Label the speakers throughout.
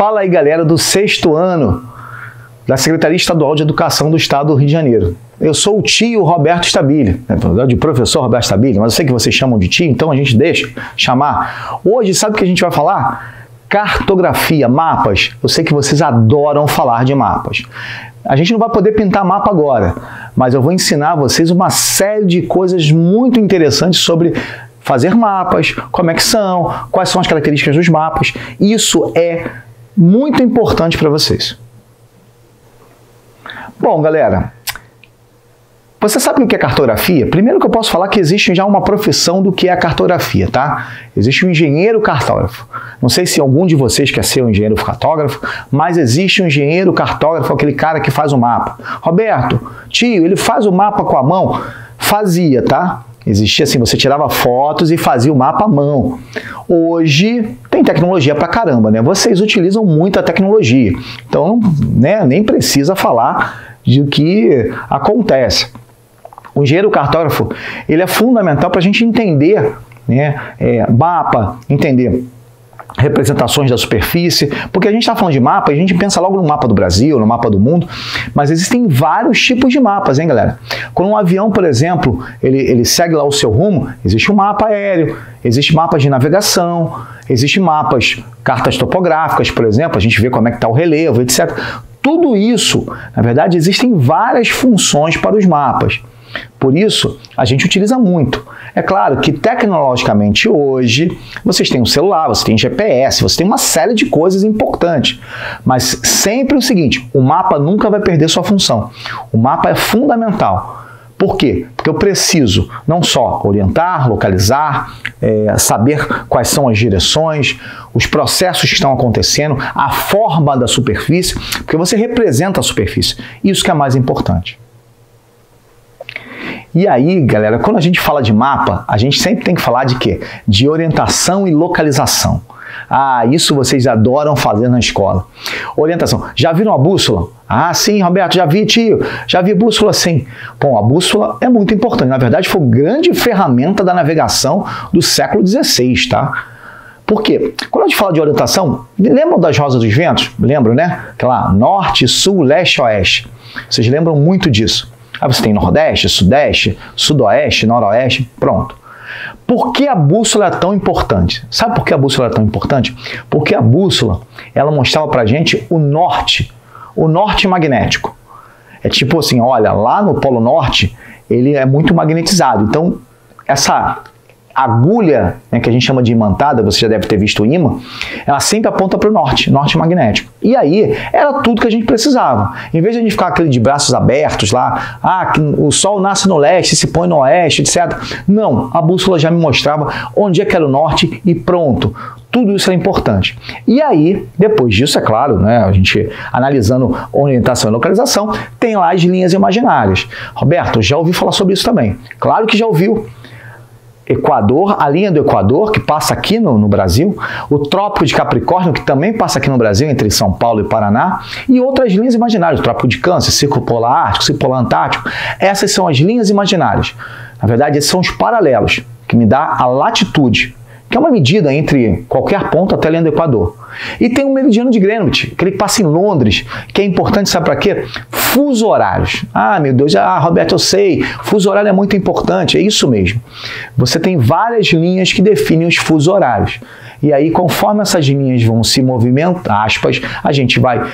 Speaker 1: Fala aí, galera do 6º ano da Secretaria Estadual de Educação do Estado do Rio de Janeiro. Eu sou o tio Roberto Stabile, de professor Roberto Stabile, mas eu sei que vocês chamam de tio, então a gente deixa chamar. Hoje, sabe o que a gente vai falar? Cartografia, mapas. Eu sei que vocês adoram falar de mapas. A gente não vai poder pintar mapa agora, mas eu vou ensinar a vocês uma série de coisas muito interessantes sobre fazer mapas, como é que são, quais são as características dos mapas. Isso é muito importante para vocês. Bom, galera, você sabe o que é cartografia? Primeiro que eu posso falar que existe já uma profissão do que é a cartografia, tá? Existe um engenheiro cartógrafo. Não sei se algum de vocês quer ser um engenheiro cartógrafo, mas existe um engenheiro cartógrafo, aquele cara que faz o mapa. Roberto, tio, ele faz o mapa com a mão? Fazia, tá? Existia assim, você tirava fotos e fazia o mapa à mão. Hoje tem tecnologia pra caramba, né? Vocês utilizam muita tecnologia. Então, né, nem precisa falar de que acontece. O engenheiro cartógrafo, ele é fundamental para a gente entender, né, mapa, entender representações da superfície, porque a gente está falando de mapa, a gente pensa logo no mapa do Brasil, no mapa do mundo, mas existem vários tipos de mapas, hein, galera? Quando um avião, por exemplo, ele segue lá o seu rumo, existe um mapa aéreo, existe mapas de navegação, existe mapas, cartas topográficas, por exemplo, a gente vê como é que está o relevo, etc. Tudo isso, na verdade, existem várias funções para os mapas. Por isso, a gente utiliza muito. É claro que tecnologicamente hoje, vocês têm um celular, você tem GPS, você tem uma série de coisas importantes. Mas sempre o seguinte, o mapa nunca vai perder sua função. O mapa é fundamental. Por quê? Porque eu preciso não só orientar, localizar, saber quais são as direções, os processos que estão acontecendo, a forma da superfície, porque você representa a superfície. Isso que é mais importante. E aí, galera, quando a gente fala de mapa, a gente sempre tem que falar de quê? De orientação e localização. Ah, isso vocês adoram fazer na escola. Orientação. Já viram a bússola? Ah, sim, Roberto, já vi, tio. Já vi bússola, sim. Bom, a bússola é muito importante. Na verdade, foi a grande ferramenta da navegação do século XVI, tá? Por quê? Quando a gente fala de orientação, lembram das rosas dos ventos? Lembram, né? Aquela norte, sul, leste, oeste. Vocês lembram muito disso. Aí você tem Nordeste, Sudeste, Sudoeste, Noroeste, pronto. Por que a bússola é tão importante? Sabe por que a bússola é tão importante? Porque a bússola, ela mostrava pra gente o norte magnético. É tipo assim, olha, lá no Polo Norte, ele é muito magnetizado. Então, essa agulha, né, que a gente chama de imantada, você já deve ter visto o imã, ela sempre aponta para o norte magnético. E aí, era tudo que a gente precisava. Em vez de a gente ficar aquele de braços abertos lá, que o sol nasce no leste, se põe no oeste, etc. Não, a bússola já me mostrava onde é que era o norte e pronto. Tudo isso é importante. E aí, depois disso, é claro, né, a gente analisando orientação e localização, tem lá as linhas imaginárias. Roberto, já ouvi falar sobre isso também. Claro que já ouviu. Equador, a linha do Equador, que passa aqui no Brasil, o Trópico de Capricórnio, que também passa aqui no Brasil, entre São Paulo e Paraná, e outras linhas imaginárias, o Trópico de Câncer, Círculo Polar Ártico, Círculo Polar Antártico. Essas são as linhas imaginárias. Na verdade, esses são os paralelos, que me dá a latitude, que é uma medida entre qualquer ponto até a linha do Equador. E tem o meridiano de Greenwich, aquele que passa em Londres, que é importante, sabe para quê? Fuso horários. Ah, meu Deus, Roberto, eu sei, fuso horário é muito importante, é isso mesmo. Você tem várias linhas que definem os fusos horários. E aí, conforme essas linhas vão se movimentar, aspas, a gente vai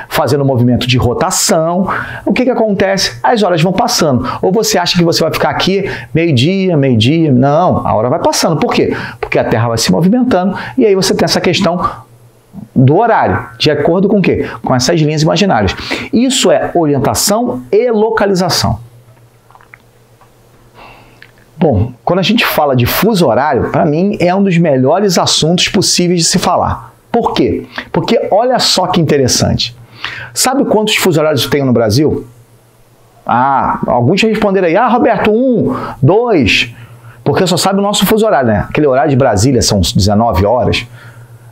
Speaker 1: fazendo um movimento de rotação. O que acontece? As horas vão passando. Ou você acha que você vai ficar aqui meio-dia, meio-dia. Não, a hora vai passando. Por quê? Porque a Terra vai se movimentando e aí você tem essa questão do horário, de acordo com o quê? Com essas linhas imaginárias. Isso é orientação e localização. Bom, quando a gente fala de fuso horário, para mim é um dos melhores assuntos possíveis de se falar. Por quê? Porque olha só que interessante. Sabe quantos fusos horários tem no Brasil? Alguns já responderam aí, Roberto, 1, 2, porque só sabe o nosso fuso horário, né? Aquele horário de Brasília são 19 horas.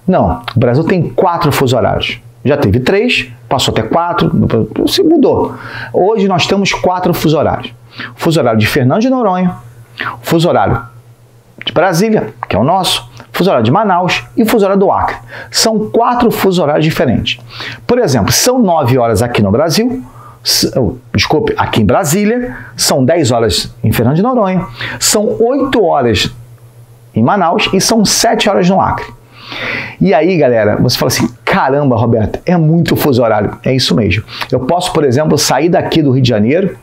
Speaker 1: Não, o Brasil tem 4 fusos horários. Já teve 3, passou até 4, se mudou. Hoje nós temos 4 fusos horários. O fuso horário de Fernando de Noronha, o fuso horário de Brasília, que é o nosso, fuso horário de Manaus e fuso horário do Acre. São 4 fusos horários diferentes. Por exemplo, são 9 horas aqui no Brasil, desculpe, aqui em Brasília, são 10 horas em Fernando de Noronha, são 8 horas em Manaus e são 7 horas no Acre. E aí, galera, você fala assim, caramba, Roberto, é muito fuso horário. É isso mesmo. Eu posso, por exemplo, sair daqui do Rio de Janeiro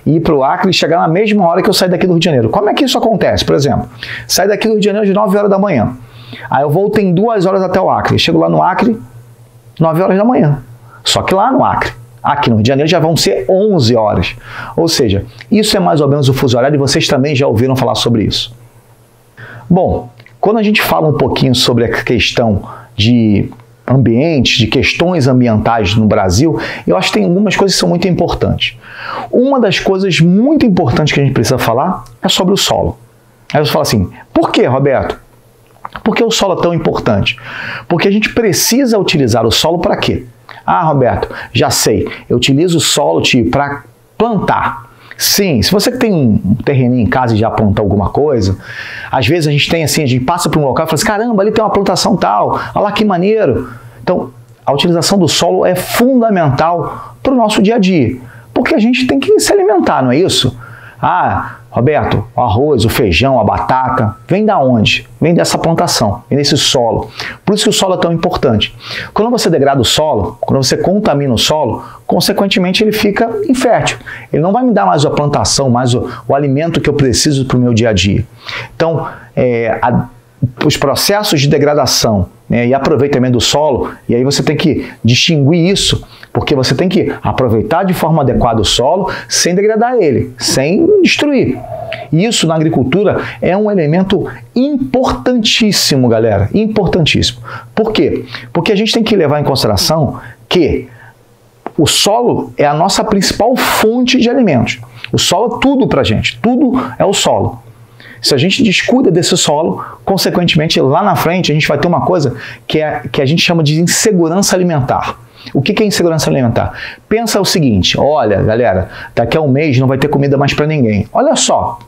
Speaker 1: e ir para o Acre e chegar na mesma hora que eu saí daqui do Rio de Janeiro. Como é que isso acontece? Por exemplo, sair daqui do Rio de Janeiro de 9 horas da manhã. Aí eu volto em 2 horas até o Acre. Chego lá no Acre, 9 horas da manhã. Só que lá no Acre, aqui no Rio de Janeiro, já vão ser 11 horas. Ou seja, isso é mais ou menos o fuso horário e vocês também já ouviram falar sobre isso. Bom, quando a gente fala um pouquinho sobre a questão de ambientes, de questões ambientais no Brasil, eu acho que tem algumas coisas que são muito importantes. Uma das coisas muito importantes que a gente precisa falar é sobre o solo. Aí você fala assim, por que, Roberto? Por que o solo é tão importante? Porque a gente precisa utilizar o solo para quê? Ah, Roberto, já sei, eu utilizo o solo para plantar. Sim, se você tem um terreninho em casa e já plantou alguma coisa, às vezes a gente tem assim, a gente passa por um local e fala assim, caramba, ali tem uma plantação tal, olha lá que maneiro. Então, a utilização do solo é fundamental para o nosso dia a dia, porque a gente tem que se alimentar, não é isso? Ah, Roberto, o arroz, o feijão, a batata, vem da onde? Vem dessa plantação, vem desse solo. Por isso que o solo é tão importante. Quando você degrada o solo, quando você contamina o solo, consequentemente ele fica infértil. Ele não vai me dar mais a plantação, mais o alimento que eu preciso para o meu dia a dia. Então, os processos de degradação, né, e aproveitamento do solo, e aí você tem que distinguir isso, porque você tem que aproveitar de forma adequada o solo sem degradar ele, sem destruir. E isso na agricultura é um elemento importantíssimo, galera, importantíssimo. Por quê? Porque a gente tem que levar em consideração que o solo é a nossa principal fonte de alimentos. O solo é tudo pra gente, tudo é o solo. Se a gente descuida desse solo, consequentemente, lá na frente, a gente vai ter uma coisa que a gente chama de insegurança alimentar. O que é insegurança alimentar? Pensa o seguinte, olha, galera, daqui a um mês não vai ter comida mais para ninguém. Olha só,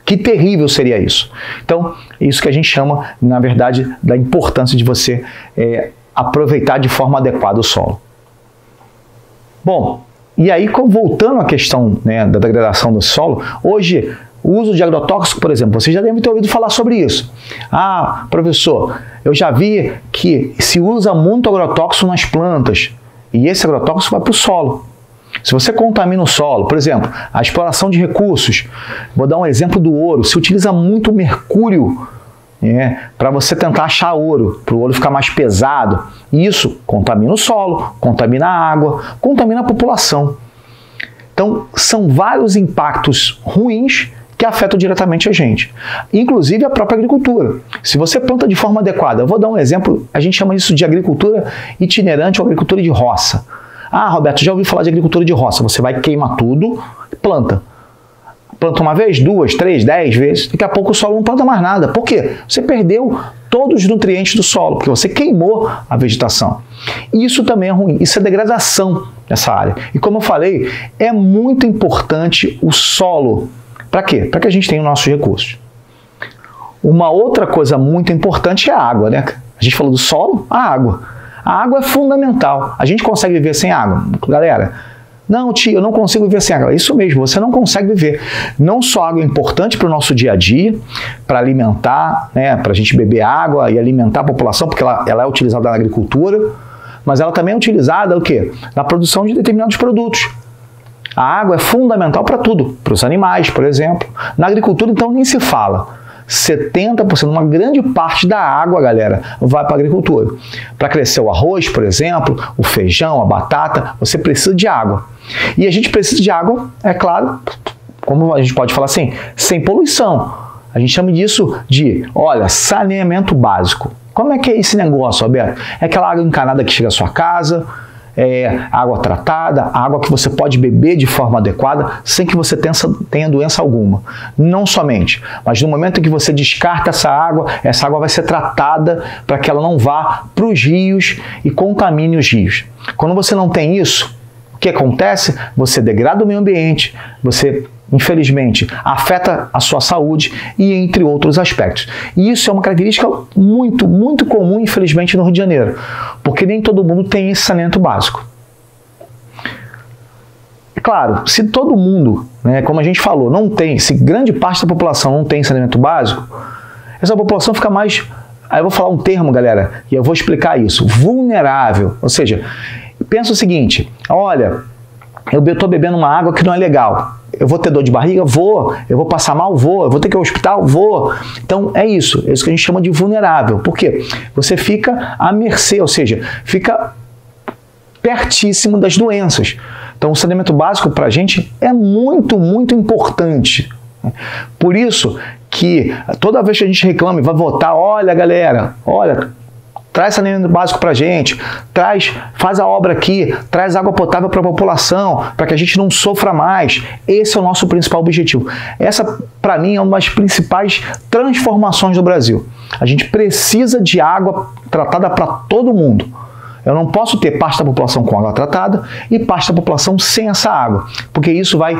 Speaker 1: que terrível seria isso. Então, é isso que a gente chama, na verdade, da importância de você aproveitar de forma adequada o solo. Bom, e aí, voltando à questão, né, da degradação do solo, hoje o uso de agrotóxico, por exemplo, vocês já devem ter ouvido falar sobre isso. Ah, professor, eu já vi que se usa muito agrotóxico nas plantas e esse agrotóxico vai para o solo. Se você contamina o solo, por exemplo, a exploração de recursos, vou dar um exemplo do ouro, se utiliza muito mercúrio para você tentar achar ouro, para o ouro ficar mais pesado, e isso contamina o solo, contamina a água, contamina a população. Então, são vários impactos ruins que afetam diretamente a gente, inclusive a própria agricultura. Se você planta de forma adequada, eu vou dar um exemplo, a gente chama isso de agricultura itinerante ou agricultura de roça. Ah, Roberto, já ouvi falar de agricultura de roça, você vai queimar tudo e planta. Planta uma vez, 2, 3, 10 vezes, daqui a pouco o solo não planta mais nada. Por quê? Você perdeu todos os nutrientes do solo, porque você queimou a vegetação. E isso também é ruim, isso é degradação nessa área. E como eu falei, é muito importante o solo. Para quê? Para que a gente tenha os nossos recursos. Uma outra coisa muito importante é a água, né? A gente falou do solo, a água. A água é fundamental. A gente consegue viver sem água? Galera, não, tio, eu não consigo viver sem água. É isso mesmo, você não consegue viver. Não só água é importante para o nosso dia a dia, para alimentar, né? Para a gente beber água e alimentar a população, porque ela é utilizada na agricultura, mas ela também é utilizada o quê? Na produção de determinados produtos. A água é fundamental para tudo, para os animais, por exemplo. Na agricultura, então, nem se fala. 70%, uma grande parte da água, galera, vai para a agricultura. Para crescer o arroz, por exemplo, o feijão, a batata, você precisa de água. E a gente precisa de água, é claro, como a gente pode falar assim, sem poluição. A gente chama disso de, olha, saneamento básico. Como é que é esse negócio, Roberto? É aquela água encanada que chega à sua casa, água tratada, água que você pode beber de forma adequada sem que você tenha doença alguma. Não somente, mas no momento em que você descarta essa água vai ser tratada para que ela não vá para os rios e contamine os rios. Quando você não tem isso, o que acontece? Você degrada o meio ambiente, você, infelizmente, afeta a sua saúde e entre outros aspectos. E isso é uma característica muito, muito comum, infelizmente, no Rio de Janeiro, porque nem todo mundo tem esse saneamento básico. Claro, se todo mundo, né, como a gente falou, não tem, se grande parte da população não tem saneamento básico, essa população fica mais... Aí eu vou falar um termo, galera, e eu vou explicar isso. Vulnerável. Ou seja, pensa o seguinte, olha, eu estou bebendo uma água que não é legal. Eu vou ter dor de barriga? Vou. Eu vou passar mal? Vou. Eu vou ter que ir ao hospital? Vou. Então, é isso que a gente chama de vulnerável. Por quê? Você fica à mercê, ou seja, fica pertíssimo das doenças. Então, o saneamento básico para a gente é muito, muito importante. Por isso que toda vez que a gente reclama e vai votar, olha galera, olha, traz saneamento básico para a gente, faz a obra aqui, traz água potável para a população, para que a gente não sofra mais. Esse é o nosso principal objetivo. Essa, para mim, é uma das principais transformações do Brasil. A gente precisa de água tratada para todo mundo. Eu não posso ter parte da população com água tratada e parte da população sem essa água, porque isso vai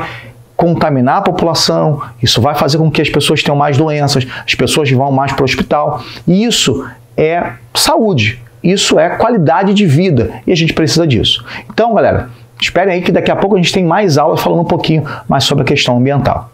Speaker 1: contaminar a população, isso vai fazer com que as pessoas tenham mais doenças, as pessoas vão mais para o hospital. E isso é saúde, isso é qualidade de vida e a gente precisa disso. Então, galera, esperem aí que daqui a pouco a gente tem mais aulas falando um pouquinho mais sobre a questão ambiental.